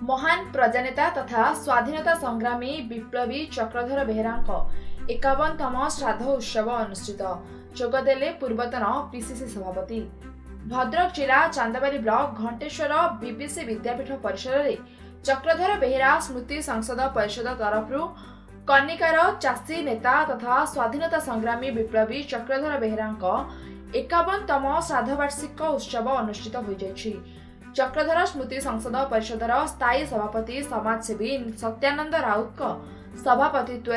महान प्रजानेता तथा स्वाधीनता संग्रामी विप्लवी चक्रधर बेहेरा 51तम श्राद्ध उत्सव अनुष्ठित जोगदेले पूर्वतन पीसीसी सभापति। भद्रक जिला चांदाबाली ब्लॉक घंटेश्वर बीबीसी विद्यापीठ परिसर में चक्रधर बेहेरा स्मृति संसद परिषद तरफ कनिकार चाषी नेता तथा स्वाधीनता संग्रामी विप्लवी चक्रधर बेहेरा 51तम श्राद्धवार्षिक उत्सव अनुष्ठित हो जायछि। चक्रधर स्मृति संसद परिषदर स्थायी सभापति समाजसेवी सत्यानंद राउत सभापतित्व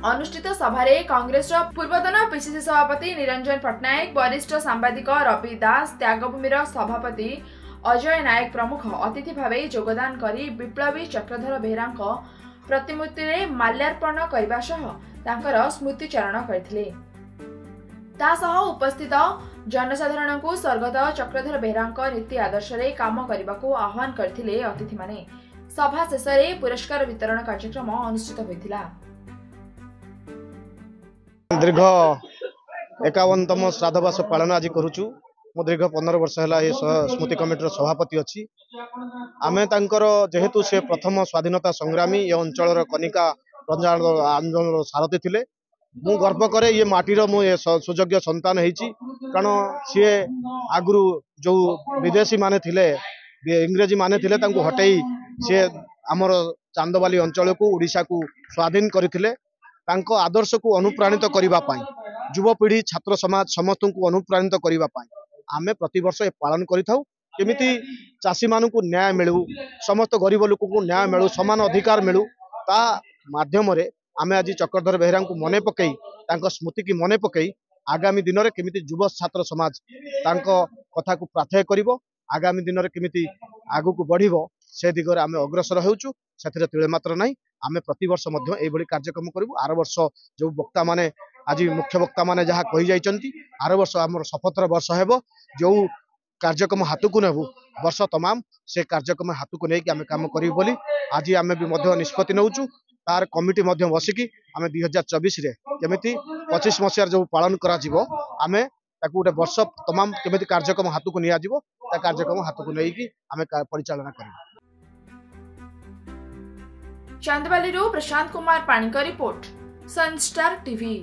अनुष्ठित सभारे कांग्रेस पूर्वतन पीसीसी सभापति निरंजन पट्टनायक, वरिष्ठ सांबादिक रवि दास, त्यागभूमिर सभापति अजय नायक प्रमुख अतिथि भावे योगदान करी विप्लवी चक्रधर बेहेरा प्रतिमूर्ति रे माल्यार्पण करबा सह तांकर स्मृतिचारण करथिले। तासह उपस्थित जनसाधारण को स्वर्गत चक्रधर बेहेरा नीति आदर्श रे काम करने आह्वान करथिले अतिथि माने। सभा शेष में पुरस्कार वितरण कार्यक्रम अनुष्ठित होइथिला। दीर्घ 51तम श्राद्धवार्ष पालन आज करुचु। मो दीर्घ 15 वर्ष है स्मृति कमिटर सभापति अच्छी। आमे तांकर जेहेतु से प्रथम स्वाधीनता संग्रामी ये अंचल कनिका आंदोलन सारथी थिले। मु गर्व करे ये माटीर मु सुयोग्य संतान होइछि, कारण सी आगु जो विदेशी माने थिले इंग्रेजी माने थिले तांको हटेई सी आमर चांदबाली अंचल को ओडिशा को स्वाधीन करथिले। तांको आदर्श को अनुप्राणित करबा पाई युवपीढ़ी छात्र समाज समस्त को अनुप्राणित करबा पाई आमे प्रतिवर्ष पालन करिथाउ। केमिति चाषी मानू को न्याय मिलू, समस्त गरीब लोक को न्याय मिलू, समान अधिकार मिलू, ता माध्यम रे आमे आज चक्रधर बेहेरा को मने पकई तांको स्मृति की मने पकई आगामी दिन में केमिति युव छात्र समाज तांको कथा को प्रार्थना करिवो, आगामी दिन में केमिति आगु को बढ़िवो से दिगरे आमे अग्रसर हेउचु। सेथिरे तिळे मात्र नाही, आमे प्रतिवर्ष मध्य एभली कार्यक्रम करिवु। आर वर्ष जो वक्ता माने आज मुख्य वक्ता माने जहा कहि जाइचंती, आर वर्ष हमर सफतर वर्ष हेबो। जो कार्यक्रम हाथ को नेबु वर्ष तमाम से कार्यक्रम हाथ को लेकिन आमे काम करिवु बोली आज आमे भी मध्य निष्पत्ति नउचु। तार कमिटी मध्य बसिकी आमे 2024 रे केमिति 25 मसियार जो पालन करा जिवो आमे ताकू गोटे वर्ष तमाम केमिति कार्यक्रम हाथ को निया जिवो ता कार्यक्रम हाथ को लेकिन आमे परिचालना करिवु। Chandbali Prashant Kumar पाणिका report, Sunstar TV.